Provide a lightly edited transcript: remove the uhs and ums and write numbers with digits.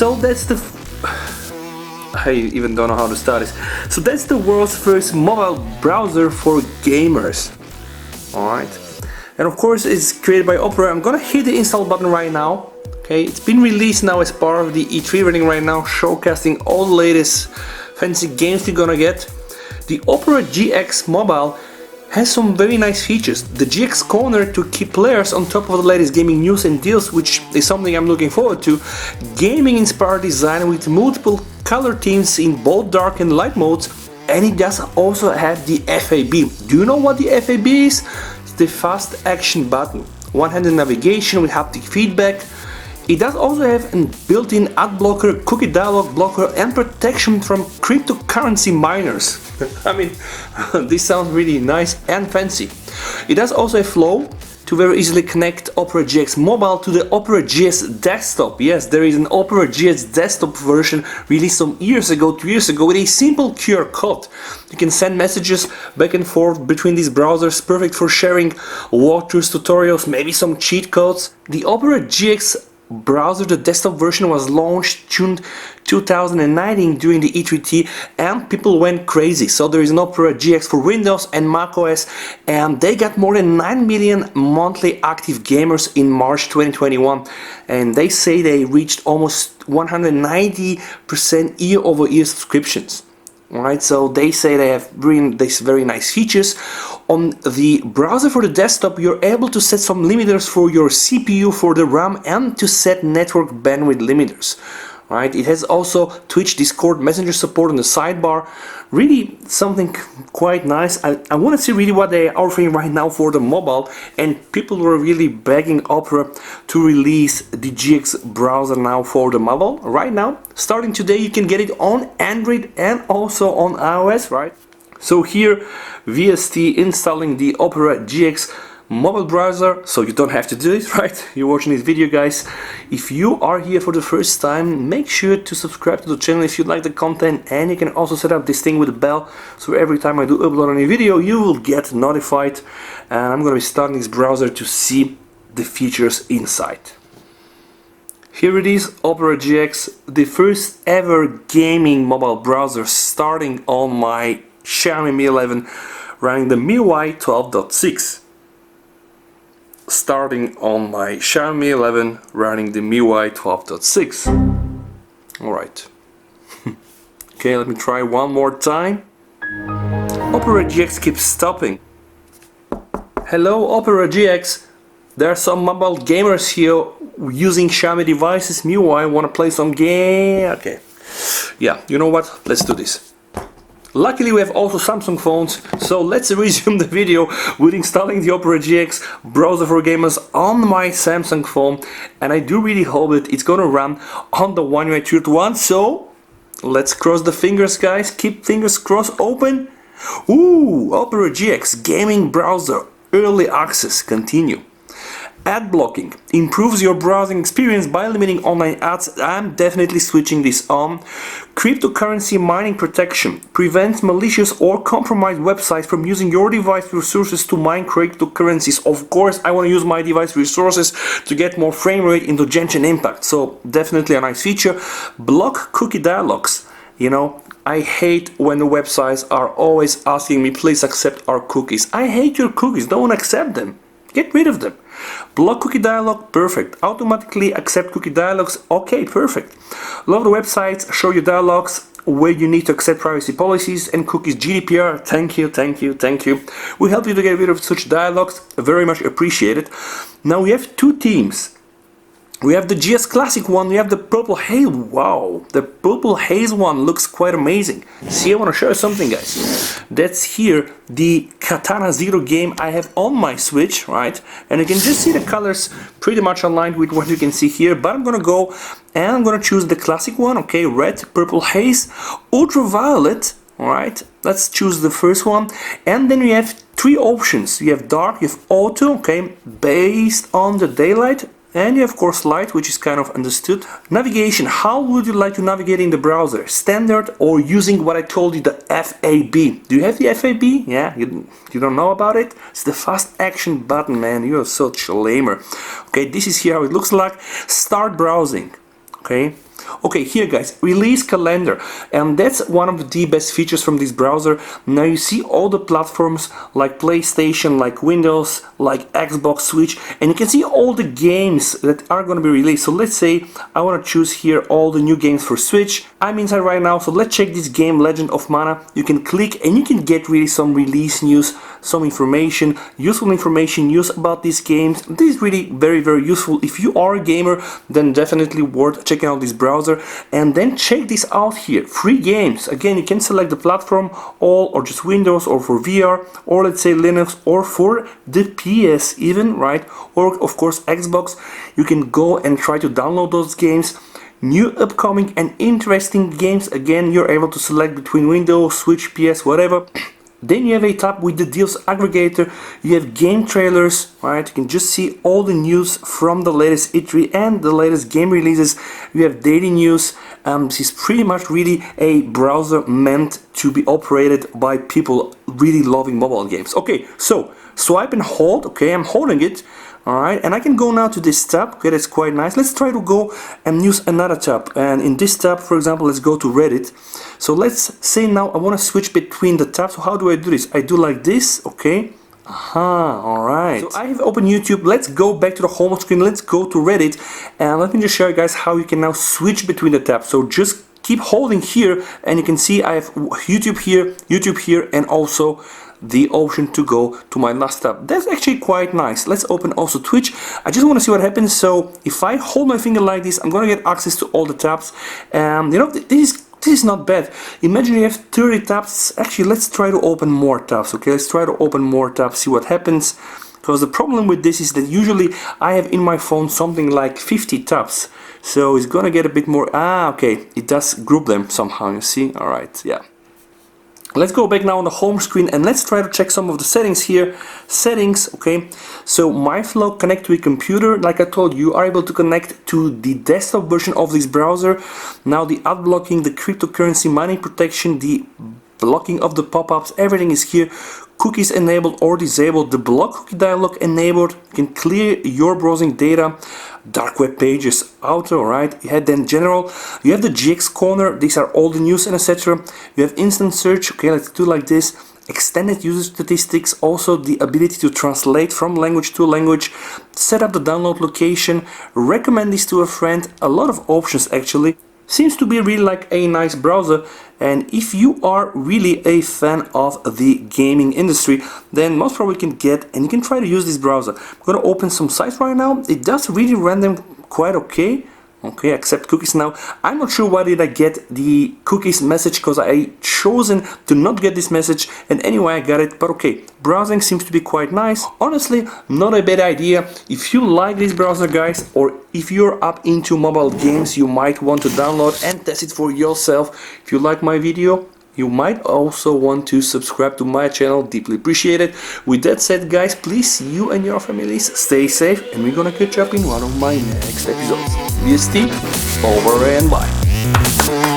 So that's the I even don't know how to start this. So that's the world's first mobile browser for gamers. Alright. And of course it's created by OPRA. I'm gonna hit the install button right now. Okay, it's been released now as part of the E3 running right now, showcasing all the latest fancy games you're gonna get. The OPRA GX Mobile has some very nice features. The GX Corner to keep players on top of the latest gaming news and deals, which is something I'm looking forward to. Gaming inspired design with multiple color themes in both dark and light modes, and it does also have the FAB. Do you know what the FAB is? It's the fast action button. One-handed navigation with haptic feedback. It does also have a built-in ad blocker, cookie dialog blocker, and protection from cryptocurrency miners. I mean, this sounds really nice and fancy. It does also have flow to very easily connect OPRA GX Mobile to the OPRA GX Desktop. Yes, there is an OPRA GX Desktop version released some years ago, 2 years ago, with a simple QR code. You can send messages back and forth between these browsers, perfect for sharing walkthroughs, tutorials, maybe some cheat codes. The OPRA GX browser, the desktop version, was launched June 2019 during the E3T, and people went crazy. So there is an OPRA GX for Windows and macOS, and they got more than 9 million monthly active gamers in March 2021, and they say they reached almost 190% year-over-year subscriptions. Alright, so they say they have these very nice features. On the browser for the desktop, you're able to set some limiters for your CPU, for the RAM, and to set network bandwidth limiters. Right? It has also Twitch, Discord, Messenger support on the sidebar. Really something quite nice. I want to see really what they are offering right now for the mobile, and people were really begging OPRA to release the GX browser now for the mobile. Right now, starting today, you can get it on Android and also on iOS, right? So here, VST installing the OPRA GX mobile browser, so you don't have to do it, right? You're watching this video, guys. If you are here for the first time, make sure to subscribe to the channel if you like the content, and you can also set up this thing with the bell, so every time I do upload a new video, you will get notified. And I'm gonna be starting this browser to see the features inside. Here it is, OPRA GX, the first ever gaming mobile browser, starting on my Xiaomi Mi 11, running the MIUI 12.6. Starting on my Xiaomi 11, running the MIUI 12.6. Alright. Okay, let me try one more time. OPRA GX keeps stopping. Hello, OPRA GX. There are some mobile gamers here using Xiaomi devices. MIUI, wanna play some game? Okay. Yeah, you know what? Let's do this. Luckily we have also Samsung phones, so let's resume the video with installing the OPRA GX browser for gamers on my Samsung phone, and I do really hope that it's gonna run on the One UI 3.1, so let's cross the fingers, guys. Keep fingers crossed open. Ooh, OPRA GX gaming browser, early access, continue. Ad blocking improves your browsing experience by limiting online ads. I'm definitely switching this on. Cryptocurrency mining protection prevents malicious or compromised websites from using your device resources to mine cryptocurrencies. Of course, I want to use my device resources to get more frame rate into Genshin Impact, so definitely a nice feature. Block cookie dialogues. You know, I hate when the websites are always asking me, please accept our cookies. I hate your cookies, don't accept them. Get rid of them. Block cookie dialog, perfect. Automatically accept cookie dialogs, okay, perfect. A lot of the websites show you dialogs where you need to accept privacy policies and cookies. GDPR, thank you, thank you, thank you. We help you to get rid of such dialogs, very much appreciated. Now we have two themes. We have the GS Classic one, we have the Purple Haze. Wow, the Purple Haze one looks quite amazing. See, I want to show you something, guys. That's here, the Katana Zero game I have on my Switch, right? And you can just see the colors pretty much aligned with what you can see here. But I'm gonna go and I'm gonna choose the classic one, okay? Red, Purple Haze, Ultraviolet, alright? Let's choose the first one. And then we have three options. You have dark, you have auto, okay? Based on the daylight. And you have, of course, light, which is kind of understood. Navigation, how would you like to navigate in the browser? Standard or using what I told you, the FAB? Do you have the FAB? Yeah, you don't know about it? It's the fast action button, man. You're such a lamer. Okay, this is here how it looks like. Start browsing. Okay, Okay, here guys, release calendar, and that's one of the best features from this browser. Now you see all the platforms like PlayStation, like Windows, like Xbox, Switch, and you can see all the games that are going to be released. So let's say I want to choose here all the new games for Switch. I'm inside right now, so let's check this game, Legend of Mana. You can click and you can get really some release news, some information, useful news about these games. This is really very, very useful. If you are a gamer, then definitely worth checking out this browser. And then check this out here, free games. Again, you can select the platform, all or just Windows, or for VR, or let's say Linux, or for the PS even, right? Or of course Xbox. You can go and try to download those games. New upcoming and interesting games. Again, you're able to select between Windows, Switch, PS, whatever. Then you have a tab with the deals aggregator. You have game trailers, right? You can just see all the news from the latest E3 and the latest game releases. You have daily news. This is pretty much really a browser meant to be operated by people really loving mobile games. Okay, so swipe and hold. Okay, I'm holding it. Alright, and I can go now to this tab. Okay, that's quite nice. Let's try to go and use another tab. And in this tab, for example, let's go to Reddit. So let's say now I want to switch between the tabs. So how do I do this? I do like this, okay. Alright. So I have opened YouTube. Let's go back to the home screen. Let's go to Reddit. And let me just show you guys how you can now switch between the tabs. So just keep holding here and you can see I have YouTube here, and also the option to go to my last tab. That's actually quite nice. Let's open also Twitch. I just want to see what happens. So if I hold my finger like this, I'm gonna get access to all the tabs. You know, this is not bad. Imagine you have 30 tabs. Actually, let's try to open more tabs. Okay, let's try to open more tabs, see what happens. Because the problem with this is that usually I have in my phone something like 50 tabs. So it's gonna get a bit more. Okay, it does group them somehow, you see. Alright, yeah. Let's go back now on the home screen and let's try to check some of the settings here. Settings, okay. So MyFlow, connect to a computer. Like I told you, you are able to connect to the desktop version of this browser. Now the ad blocking, the cryptocurrency mining protection, the blocking of the pop-ups, everything is here. Cookies enabled or disabled, the block cookie dialog enabled. You can clear your browsing data. Dark web pages auto, right? You have then general, you have the GX corner, these are all the news and etc. You have instant search, okay, let's do like this. Extended user statistics, also the ability to translate from language to language, set up the download location, recommend this to a friend, a lot of options actually. Seems to be really like a nice browser, and if you are really a fan of the gaming industry, then most probably can get and you can try to use this browser. I'm gonna open some sites right now. It does really run them quite okay. Okay, accept cookies now. I'm not sure why did I get the cookies message, because I chosen to not get this message, and anyway I got it. But okay, browsing seems to be quite nice. Honestly, not a bad idea. If you like this browser guys, or if you're up into mobile games, you might want to download and test it for yourself. If you like my video, you might also want to subscribe to my channel, deeply appreciate it. With that said guys, please, you and your families stay safe, and we're gonna catch up in one of my next episodes. VST, over and bye.